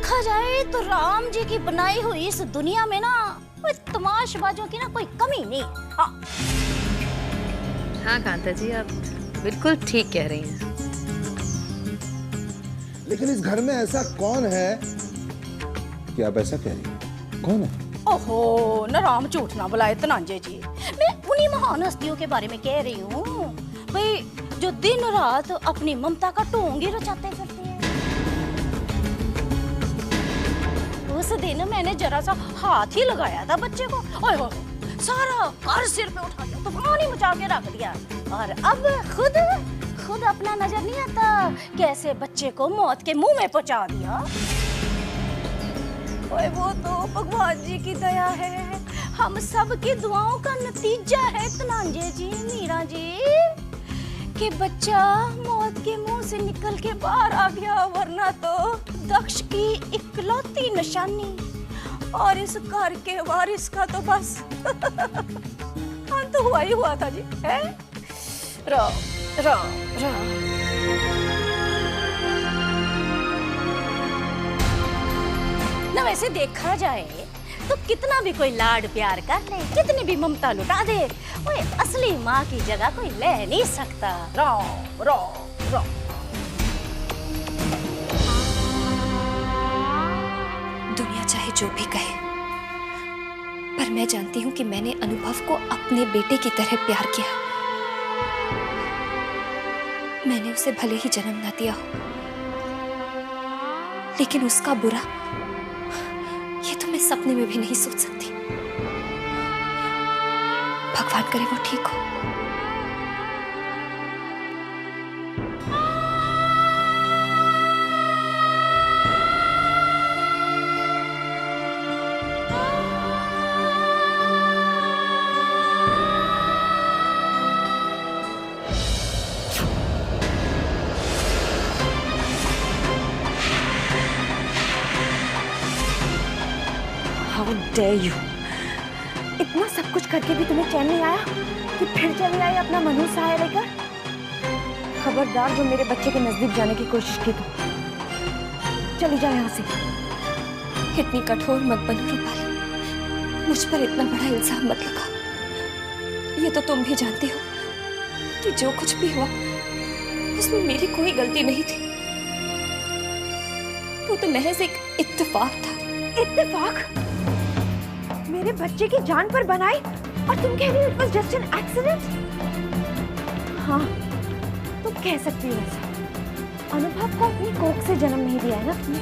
देखा जाए तो राम जी की बनाई हुई इस दुनिया में ना कोई तमाशबाजों की ना कोई कमी नहीं। हाँ हाँ कांता जी, आप बिल्कुल ठीक कह रही हैं। लेकिन इस घर में ऐसा कौन है कि आप ऐसा कह रही हैं? कौन है? ओहो न राम झूठ ना बुलाए तनांजे जी, मैं उन्हीं महान हस्तियों के बारे में कह रही हूँ भाई जो दिन रात अपनी ममता का ढोंग ही रचाते फिरते हैं। उस दिन मैंने जरा सा हाथ ही लगाया था बच्चे को, ओए हो सारा घर सिर पे उठा दिया, तूफान ही मचा के रख दिया। और अब खुद अपना नजर नहीं आता कैसे बच्चे को मौत के मुंह में पहुंचा दिया। ओए वो तो भगवान जी की दया है, हम सब की दुआओं का नतीजा है तनांजे जी, मीरा जी, कि बच्चा मौत के मुंह से निकल के बाहर आ गया, वरना तो दक्ष की इकलौती निशानी और इस घर के वारिस का तो बस अंत हुआ ही हुआ था जी। है राम राम राम। ना वैसे देखा जाए तो कितना भी कोई लाड प्यार कर ले, कितनी भी ममता लुटा दे, ओए असली माँ की जगह कोई ले नहीं सकता। राम राम राम। दुनिया चाहे जो भी कहे, पर मैं जानती हूँ कि मैंने अनुभव को अपने बेटे की तरह प्यार किया। मैंने उसे भले ही जन्म ना दिया हो, लेकिन उसका बुरा ये तो मैं सपने में भी नहीं सोच सकती। भगवान करे वो ठीक हो। How dare you! इतना सब कुछ करके भी तुम्हें चैन नहीं आया कि फिर चली आई अपना मनुष्य सहाय लेकर। खबरदार जो मेरे बच्चे के नजदीक जाने की कोशिश की तो चली जाए यहाँ से। इतनी कठोर मत बनो रूपाली, मुझ पर इतना बड़ा इल्जाम मत लगा। ये तो तुम भी जानती हो कि जो कुछ भी हुआ उसमें मेरी कोई गलती नहीं थी। वो तो महज एक इत्तेफाक था। इत्तेफाक? मेरे बच्चे की जान पर बनाई और तुम कह रही हो it was just an accident? हाँ तुम कह सकती हो ऐसा। अनुभव को अपनी कोख से जन्म नहीं दिया है ना तुमने।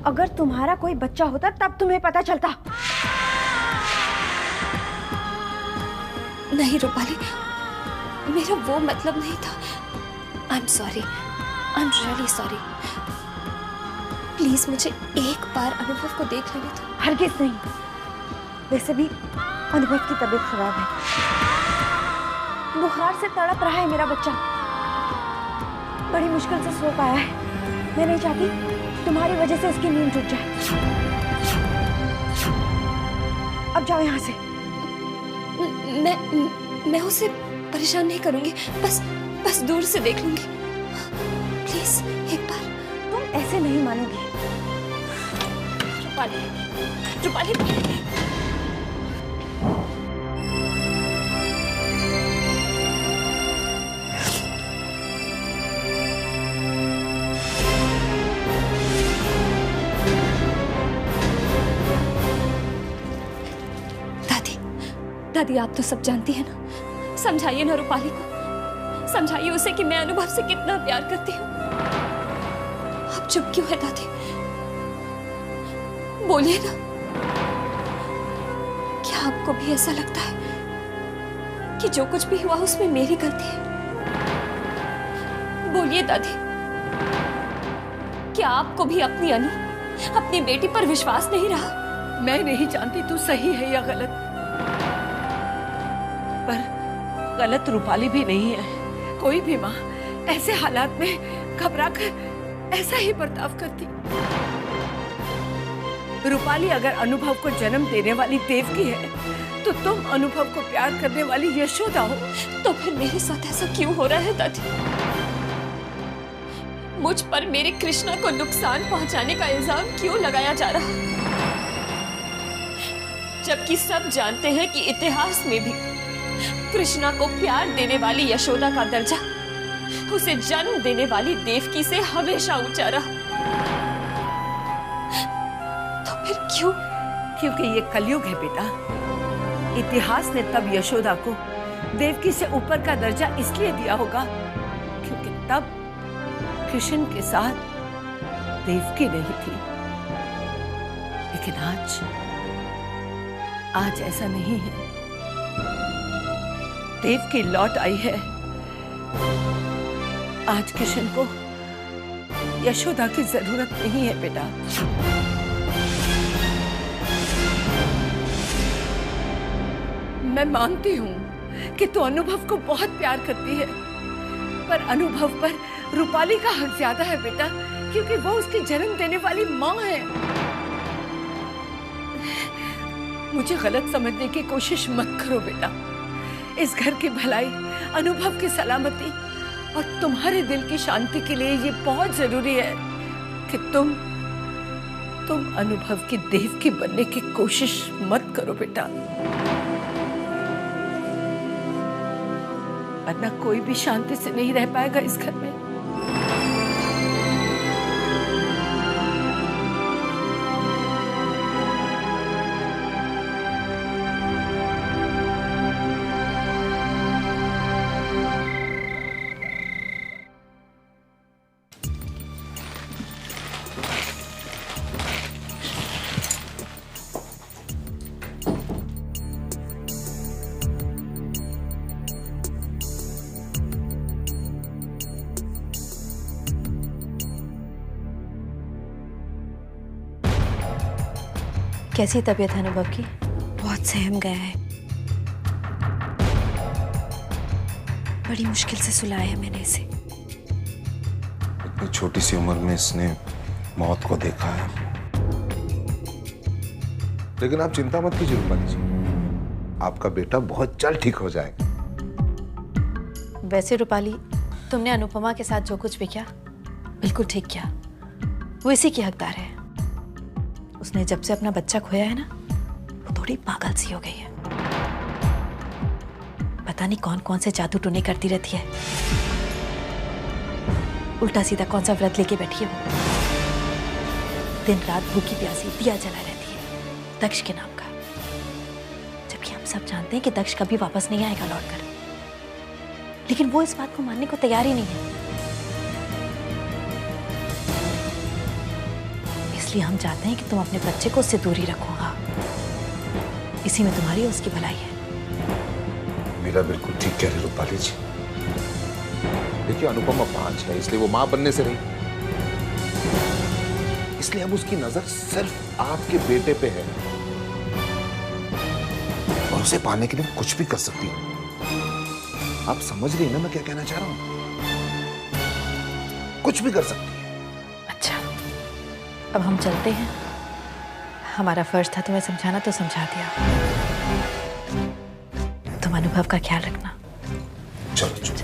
अगर तुम्हारा कोई बच्चा होता तब तुम्हें पता चलता। नहीं रूपाली, मेरा वो मतलब नहीं था। I am sorry, I am really sorry. Please मुझे एक बार अनुभव को देख लेने दो। हरगिज़ नहीं। वैसे भी अनुभव की तबीयत खराब है, बुखार से तड़प रहा है मेरा बच्चा, बड़ी मुश्किल से सो पाया है। मैं नहीं चाहती तुम्हारी वजह से इसकी नींद टूट जाए। अब जाओ यहाँ से। मैं उसे परेशान नहीं करूंगी, बस दूर से देख लूंगी। प्लीज एक बार। तुम ऐसे नहीं मानोगी। रूपाली, रूपाली। दादी आप तो सब जानती है ना। समझाइए ना रूपाली को, समझाइए उसे कि मैं अनुभव से कितना प्यार करती हूँ। आप चुप क्यों है दादी? बोलिए ना। क्या आपको भी ऐसा लगता है कि जो कुछ भी हुआ उसमें मेरी गलती है? बोलिए दादी, क्या आपको भी अपनी अनु, अपनी बेटी पर विश्वास नहीं रहा? मैं नहीं जानती तू सही है या गलत, पर गलत रूपाली भी नहीं है। कोई भी माँ ऐसे हालात में घबरा कर ऐसा ही बर्ताव करती। रूपाली अगर अनुभव को जन्म देने वाली देवकी है, तो तुम अनुभव को प्यार करने वाली यशोदा हो। तो फिर मेरे साथ ऐसा क्यों हो रहा है दादी? मुझ पर मेरे कृष्णा को नुकसान पहुंचाने का इल्जाम क्यों लगाया जा रहा, जबकि सब जानते हैं कि इतिहास में भी कृष्णा को प्यार देने वाली यशोदा का दर्जा उसे जन्म देने वाली देवकी से हमेशा ऊंचा रहा। तो फिर क्यों? क्योंकि ये कलयुग है बेटा। इतिहास ने तब यशोदा को देवकी से ऊपर का दर्जा इसलिए दिया होगा क्योंकि तब कृष्ण के साथ देवकी नहीं थी। लेकिन आज ऐसा नहीं है। देवकी लौट आई है। आज कृष्ण को यशोदा की जरूरत नहीं है बेटा। मैं मानती हूँ कि तू अनुभव को बहुत प्यार करती है, पर अनुभव पर रूपाली का हक ज्यादा है बेटा, क्योंकि वो उसकी जन्म देने वाली माँ है। मुझे गलत समझने की कोशिश मत करो बेटा। इस घर की भलाई, अनुभव की सलामती और तुम्हारे दिल की शांति के लिए ये बहुत जरूरी है कि तुम अनुभव की देवकी बनने की कोशिश मत करो बेटा, वरना कोई भी शांति से नहीं रह पाएगा इस घर में। कैसी तबीयत है अनुभव की? बहुत सहम गया है, बड़ी मुश्किल से सुलाया है मैंने इसे। इतनी छोटी सी उम्र में इसने मौत को देखा है। लेकिन आप चिंता मत कीजिए रूपाली जी, आपका बेटा बहुत जल्द ठीक हो जाएगा। वैसे रूपाली, तुमने अनुपमा के साथ जो कुछ भी किया बिल्कुल ठीक किया। वो इसी की हकदार है। उसने जब से अपना बच्चा खोया है ना, वो थोड़ी पागल सी हो गई है। पता नहीं कौन कौन से जादू टोने करती रहती है। उल्टा सीधा कौन सा व्रत लेके बैठी है वो। दिन रात भूखी प्यासी दिया जला रहती है दक्ष के नाम का, जबकि हम सब जानते हैं कि दक्ष कभी वापस नहीं आएगा लौटकर। लेकिन वो इस बात को मानने को तैयार ही नहीं है। इसलिए हम चाहते हैं कि तुम अपने बच्चे को उससे दूरी रखो। हाँ, इसी में तुम्हारी और उसकी भलाई है। मेरा बिल्कुल ठीक कह रही रूपाली जी। देखिए, अनुपमा 5 है, इसलिए वो मां बनने से रही, इसलिए अब उसकी नजर सिर्फ आपके बेटे पे है और उसे पाने के लिए कुछ भी कर सकती है। आप समझ रही हैं ना मैं क्या कहना चाह रहा हूं? कुछ भी कर सकती है। अच्छा, अब हम चलते हैं। हमारा फर्ज था तुम्हें समझाना, तो समझा दिया। तुम अनुभव का ख्याल रखना। चलो चलो।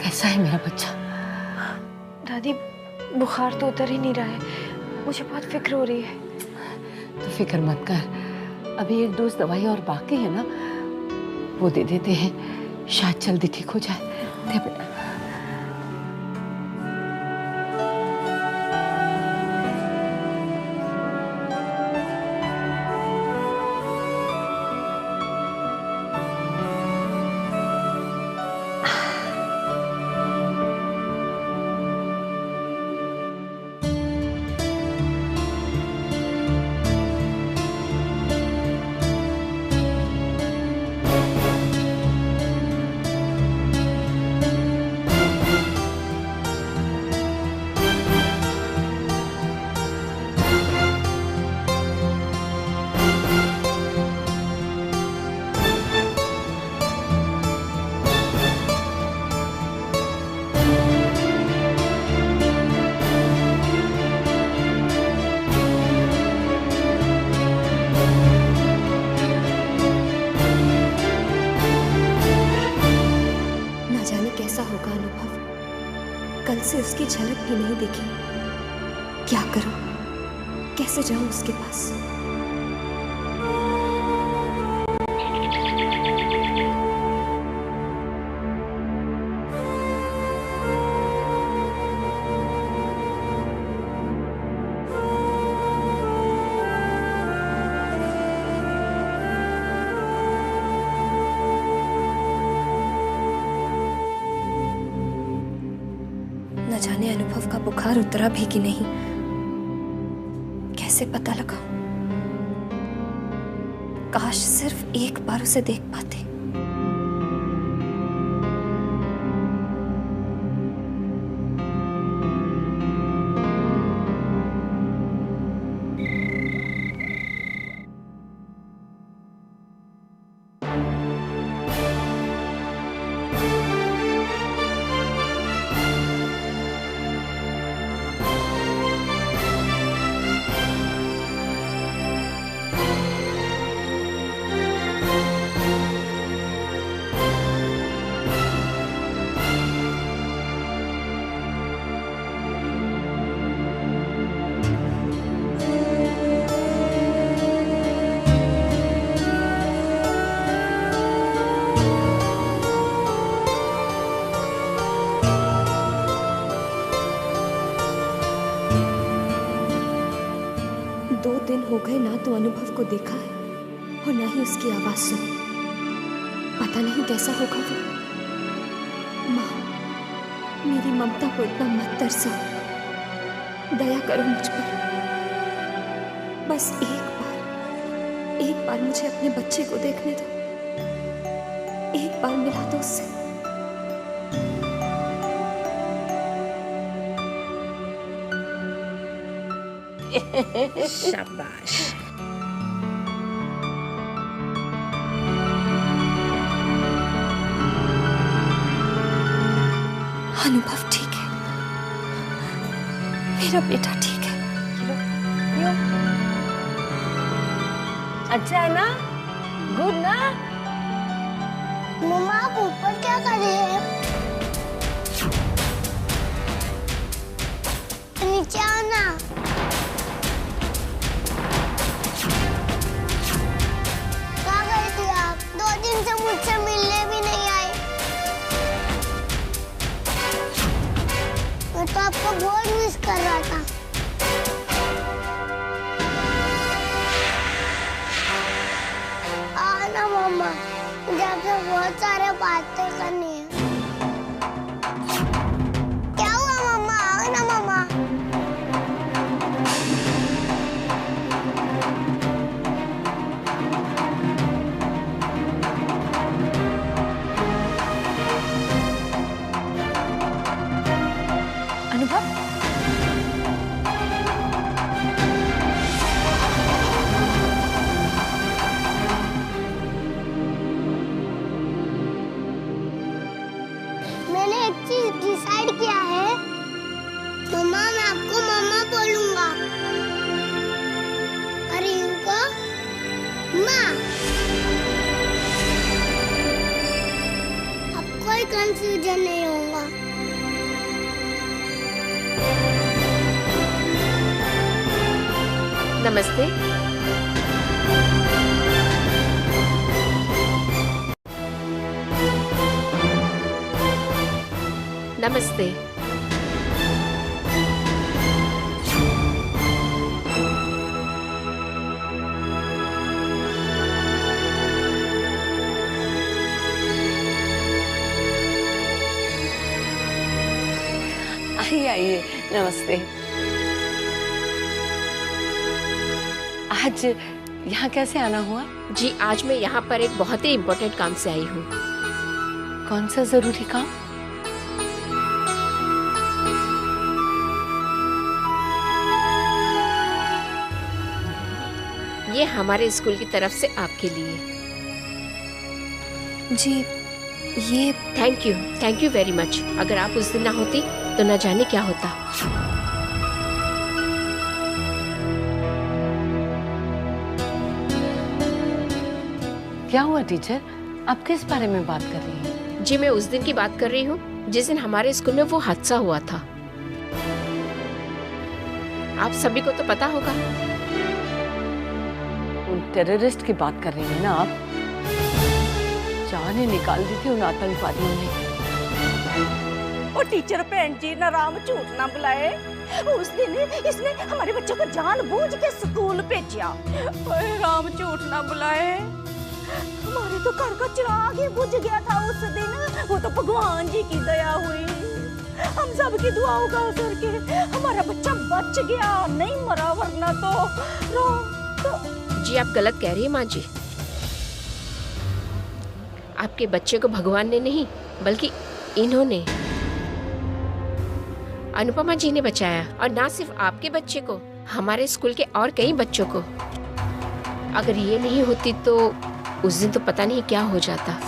कैसा है मेरा बच्चा? दादी, बुखार तो उतर ही नहीं रहा है। मुझे बहुत फिक्र हो रही है। तो फिक्र मत कर, अभी 1 डोज दवाई और बाकी है ना, वो दे देते हैं, शायद जल्दी ठीक हो जाए। दे बेटा। झलक भी नहीं देखी। क्या करूं, कैसे जाऊं उसके पास? न जाने अनुभव का बुखार उतरा भी कि नहीं, कैसे पता लगा? काश सिर्फ एक बार उसे देख पाते। हो गए ना तो अनुभव को देखा है और ना ही उसकी आवाज सुनी। पता नहीं कैसा होगा वो। माँ, मेरी ममता को इतना मत तरसाओ, दया करो मुझ पर। बस एक बार मुझे अपने बच्चे को देखने दो, एक बार मिला दो उससे। शाबाश। अनुभव ठीक है, मेरा बेटा ठीक है। क्यों? अच्छा है ना? गुड ना? मम्मा आप ऊपर क्या कर रहे हैं? नीचे आओ ना। कहाँ गई थी आप? 2 दिन से मुझसे मिलने भी नहीं आई। मैं तो आपको बहुत मिस कर रहा था। आओ ना मम्मा, मुझे आपसे बहुत सारे बातें करनी है। क्या हुआ मम्मा? आओ ना मम्मा। अनुभव, मैंने एक चीज डिसाइड किया है। मम्मा, मैं आपको मम्मा बोलूंगा और इनको माँ। अब कोई कंफ्यूजन नहीं होगा। नमस्ते। नमस्ते। आइए आइए, नमस्ते। आज यहाँ कैसे आना हुआ? जी, आज मैं यहाँ पर एक बहुत ही इम्पोर्टेंट काम से आई हूँ। कौन सा जरूरी काम? ये हमारे स्कूल की तरफ से आपके लिए। जी, ये थैंक यू वेरी मच। अगर आप उस दिन ना होती तो न जाने क्या होता। क्या हुआ टीचर? आप किस बारे में बात कर रही हैं? जी, मैं उस दिन की बात कर रही हूँ जिस दिन हमारे स्कूल में वो हादसा हुआ था। आप सभी को तो पता होगा। उन टेररिस्ट की बात कर रही हैं ना आप? जान ही निकाल दी थी उन आतंकवादियों ने। और टीचर भैन जी ना राम झूठ ना बुलाए, उस दिन इसने हमारे बच्चों को जानबूझ के स्कूल भेजा। ओए राम झूठ ना बुलाए, हमारे तो घर का चिराग ही बुझ गया था उस दिन। वो तो भगवान जी की दया हुई, हम सब की दुआओं का असर के हमारा बच्चा बच गया, नहीं मरा, वरना तो जी आप गलत कह रही हैं माँ जी। आपके बच्चे को भगवान ने नहीं बल्कि इन्होंने, अनुपमा जी ने बचाया। और ना सिर्फ आपके बच्चे को, हमारे स्कूल के और कई बच्चों को। अगर ये नहीं होती तो उस दिन तो पता नहीं क्या हो जाता।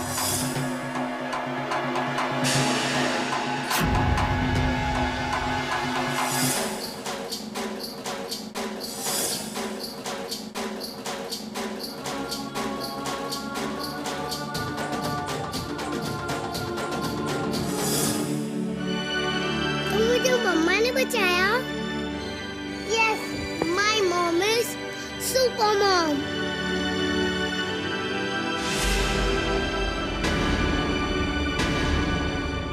मुझे मम्मा ने बचाया। Yes, my mom is super mom.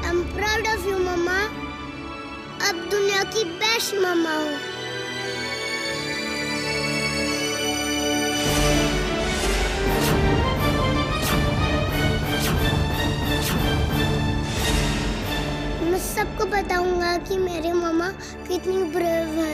I'm proud of you, मम्मा। अब दुनिया की बेस्ट मम्मा हूँ। मैं सबको बताऊंगा कि मेरी मम्मा कितनी ब्रेव है।